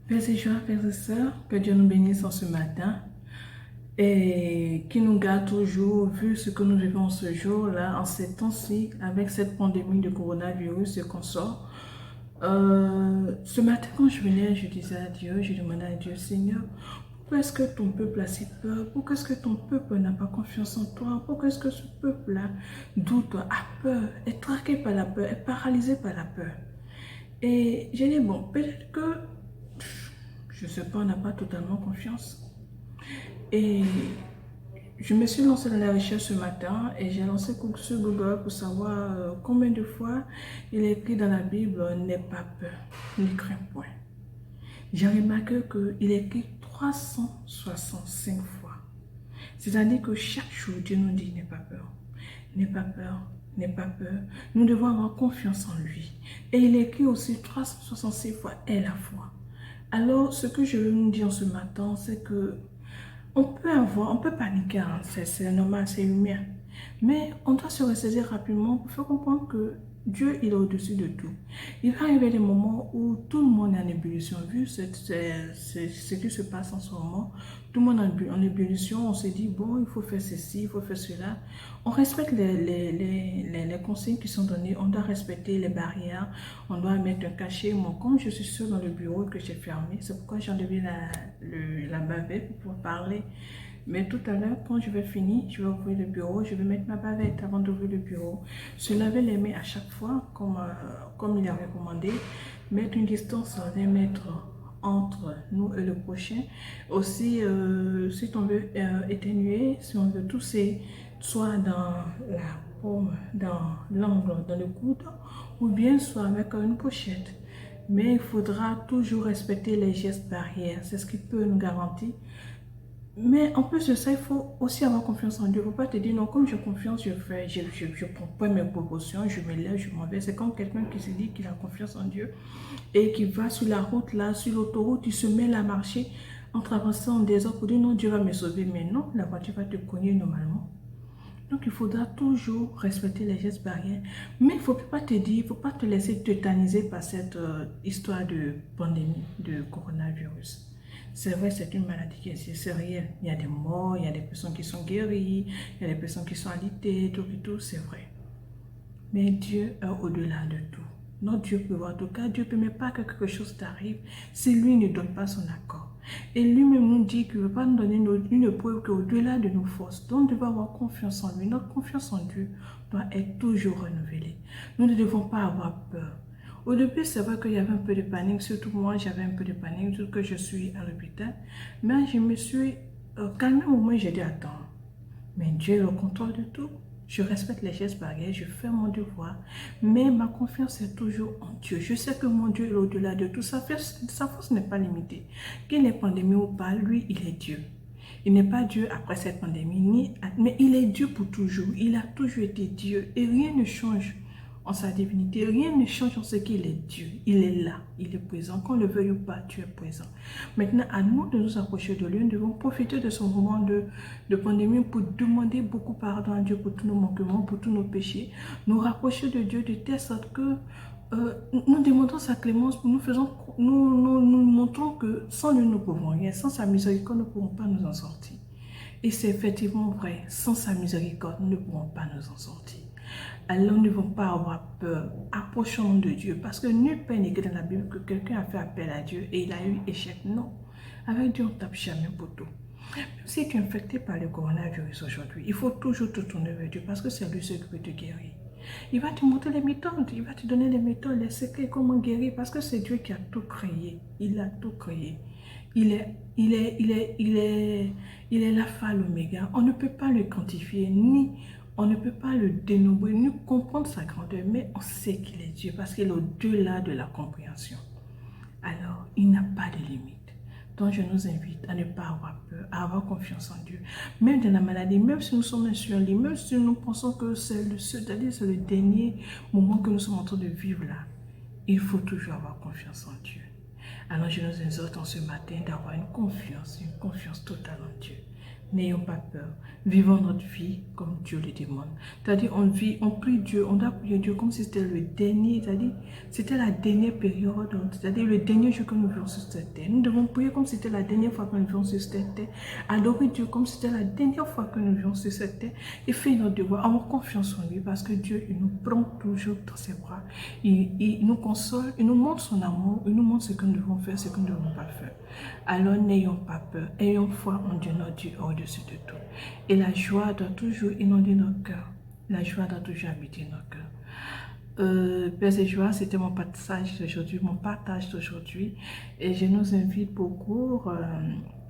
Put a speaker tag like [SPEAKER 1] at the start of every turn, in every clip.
[SPEAKER 1] Frères et joie, frères et sœurs, que Dieu nous bénisse en ce matin et qui nous garde toujours, vu ce que nous vivons ce jour-là, en ces temps-ci, avec cette pandémie de coronavirus et qu'on sort. Ce matin, quand je venais, je disais à Dieu, je demandais à Dieu, Seigneur, pourquoi est-ce que ton peuple a si peur? Pourquoi est-ce que ton peuple n'a pas confiance en toi? Pourquoi est-ce que ce peuple-là doute, a peur, est traqué par la peur, est paralysé par la peur? Et j'ai dit, bon, peut-être que je ne sais pas, on n'a pas totalement confiance. Et je me suis lancée dans la recherche ce matin et j'ai lancé sur Google pour savoir combien de fois il est écrit dans la Bible n'aie pas peur, ne crains point. J'ai remarqué qu'il est écrit 365 fois. C'est-à-dire que chaque jour, Dieu nous dit n'aie pas peur, n'aie pas peur, n'aie pas peur. Nous devons avoir confiance en lui. Et il est écrit aussi 366 fois aie la foi. Alors, ce que je veux nous dire ce matin, c'est que on peut paniquer, hein, c'est normal, c'est humain. Mais on doit se ressaisir rapidement pour faire comprendre que Dieu, il est au-dessus de tout. Il va arriver des moments où tout le monde est en ébullition. Vu ce qui se passe en ce moment, tout le monde est en ébullition. On se dit, bon, il faut faire ceci, il faut faire cela. On respecte les consignes qui sont données. On doit respecter les barrières. On doit mettre un cachet. Moi, comme je suis seule dans le bureau et que j'ai fermé, c'est pourquoi j'ai enlevé la bavette pour pouvoir parler. Mais tout à l'heure, quand je vais finir, je vais ouvrir le bureau, je vais mettre ma bavette avant d'ouvrir le bureau. Se laver les mains à chaque fois, comme il a recommandé. Mettre une distance d'un mètre entre nous et le prochain. Aussi, si on veut éternuer, si on veut tousser, soit dans la paume, dans l'angle, dans le coude, ou bien soit avec une pochette. Mais il faudra toujours respecter les gestes barrières. C'est ce qui peut nous garantir. Mais en plus de ça, il faut aussi avoir confiance en Dieu. Il ne faut pas te dire, non, comme j'ai confiance, je prends pas mes proportions, je me lève, je m'en vais. C'est comme quelqu'un qui se dit qu'il a confiance en Dieu et qui va sur la route, là, sur l'autoroute, il se met à marcher en traversant en désordre pour dire, non, Dieu va me sauver. Mais non, la voiture va te cogner normalement. Donc, il faudra toujours respecter les gestes barrières. Mais il ne faut pas te dire, il ne faut pas te laisser tétaniser par cette histoire de pandémie, de coronavirus. C'est vrai, c'est une maladie qui est sérieuse. Il y a des morts, il y a des personnes qui sont guéries, il y a des personnes qui sont alitées, tout et tout, c'est vrai. Mais Dieu est au-delà de tout. Notre Dieu peut voir. En tout cas, Dieu ne permet pas que quelque chose t'arrive si lui ne donne pas son accord. Et lui-même nous dit qu'il ne veut pas nous donner une preuve qui est au-delà de nos forces. Donc, nous devons avoir confiance en lui. Notre confiance en Dieu doit être toujours renouvelée. Nous ne devons pas avoir peur. Au début, c'est vrai qu'il y avait un peu de panique, surtout moi, j'avais un peu de panique, surtout que je suis à l'hôpital. Mais je me suis calmée au moment où j'ai dit attends, mais Dieu est au contrôle de tout. Je respecte les gestes barrières, je fais mon devoir, mais ma confiance est toujours en Dieu. Je sais que mon Dieu est au-delà de tout. Sa force n'est pas limitée. Qu'il ait pandémie ou pas, lui, il est Dieu. Il n'est pas Dieu après cette pandémie, mais il est Dieu pour toujours. Il a toujours été Dieu et rien ne change en sa divinité. Rien ne change en ce qu'il est Dieu. Il est là, il est présent. Qu'on le veuille ou pas, Dieu est présent. Maintenant, à nous de nous approcher de lui. Nous devons profiter de ce moment de pandémie pour demander beaucoup pardon à Dieu pour tous nos manquements, pour tous nos péchés. Nous rapprocher de Dieu de telle sorte que nous demandons sa clémence, nous montrons que sans lui, nous ne pouvons rien. Sans sa miséricorde, nous ne pouvons pas nous en sortir. Et c'est effectivement vrai. Sans sa miséricorde, nous ne pouvons pas nous en sortir. Alors, nous ne devons pas avoir peur. Approchons-nous de Dieu. Parce que nulle part n'est écrit dans la Bible que quelqu'un a fait appel à Dieu et il a eu échec. Non. Avec Dieu, on ne tape jamais poteau. Même si tu es infecté par le coronavirus aujourd'hui, il faut toujours te tourner vers Dieu parce que c'est lui seul qui peut te guérir. Il va te montrer les méthodes, il va te donner les méthodes, les secrets, comment guérir parce que c'est Dieu qui a tout créé. Il a tout créé. Il est l'alpha, l'oméga. On ne peut pas le quantifier, ni on ne peut pas le dénombrer, ni comprendre sa grandeur, mais on sait qu'il est Dieu parce qu'il est au-delà de la compréhension. Alors, il n'a pas de limite. Donc, je nous invite à ne pas avoir peur, à avoir confiance en Dieu. Même dans la maladie, même si nous sommes sur un lit, même si nous pensons que c'est le dernier moment que nous sommes en train de vivre là, il faut toujours avoir confiance en Dieu. Alors, je nous exhorte en ce matin d'avoir une confiance totale en Dieu. N'ayons pas peur. Vivons notre vie comme Dieu le demande. C'est-à-dire, on prie Dieu, on doit prier Dieu comme si c'était le dernier, c'est-à-dire, c'était la dernière période, c'est-à-dire le dernier jour que nous vivons sur cette terre. Nous devons prier comme si c'était la dernière fois que nous vivons sur cette terre. Adorer Dieu comme si c'était la dernière fois que nous vivons sur cette terre. Et faire notre devoir, avoir confiance en lui, parce que Dieu, il nous prend toujours dans ses bras. Il nous console, il nous montre son amour, il nous montre ce que nous devons faire, ce que nous ne devons pas faire. Alors n'ayons pas peur, ayons foi en Dieu, notre Dieu, au-dessus de tout. Et la joie doit toujours inonder nos cœurs. La joie doit toujours habiter nos cœurs. Paix et joie, c'était mon partage d'aujourd'hui. Et je nous invite beaucoup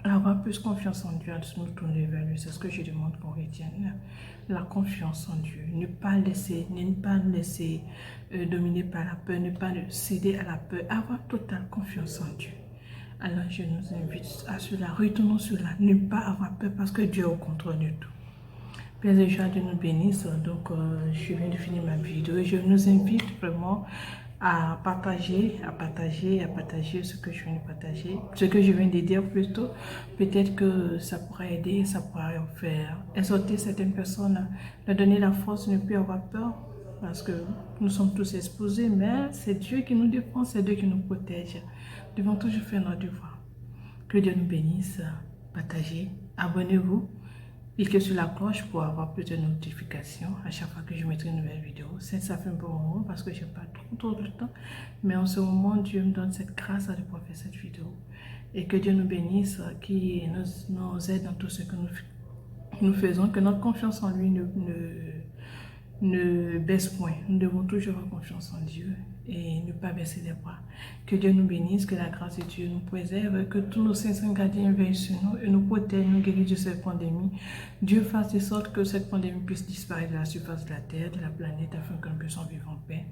[SPEAKER 1] à avoir plus confiance en Dieu, à nous tourner vers lui. C'est ce que je demande qu'on retienne. La confiance en Dieu. Ne pas nous laisser dominer par la peur, ne pas céder à la peur. Avoir totale confiance en Dieu. Alors je nous invite à cela, retournons sur cela, ne pas avoir peur parce que Dieu est au contrôle de tout. Père et joie, Dieu nous bénisse. Donc je viens de finir ma vidéo et je nous invite vraiment à partager ce que je viens de partager, ce que je viens de dire plutôt. Peut-être que ça pourrait aider, ça pourrait faire exhorter certaines personnes, leur donner la force de ne plus avoir peur. Parce que nous sommes tous exposés, mais c'est Dieu qui nous défend, c'est Dieu qui nous protège. Nous devons toujours faire notre devoir. Que Dieu nous bénisse. Partagez, abonnez-vous, cliquez sur la cloche pour avoir plus de notifications à chaque fois que je mettrai une nouvelle vidéo. Ça fait un bon moment parce que je n'ai pas trop de temps, mais en ce moment, Dieu me donne cette grâce de pouvoir faire cette vidéo. Et que Dieu nous bénisse, qui nous aide dans tout ce que nous faisons, que notre confiance en lui ne baisse point. Nous devons toujours avoir confiance en Dieu et ne pas baisser les bras. Que Dieu nous bénisse, que la grâce de Dieu nous préserve, que tous nos saints gardiens veillent sur nous et nous protègent, nous guérissent de cette pandémie. Dieu fasse de sorte que cette pandémie puisse disparaître de la surface de la terre, de la planète, afin que nous puissions vivre en paix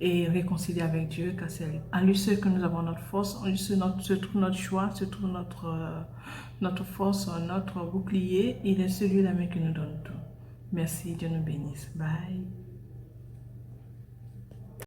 [SPEAKER 1] et réconcilier avec Dieu, car c'est en lui seul que nous avons notre force, en lui seul se trouve notre choix, se trouve notre force, notre bouclier. Il est celui-là même qui nous donne tout. Merci, Dieu nous bénisse. Bye.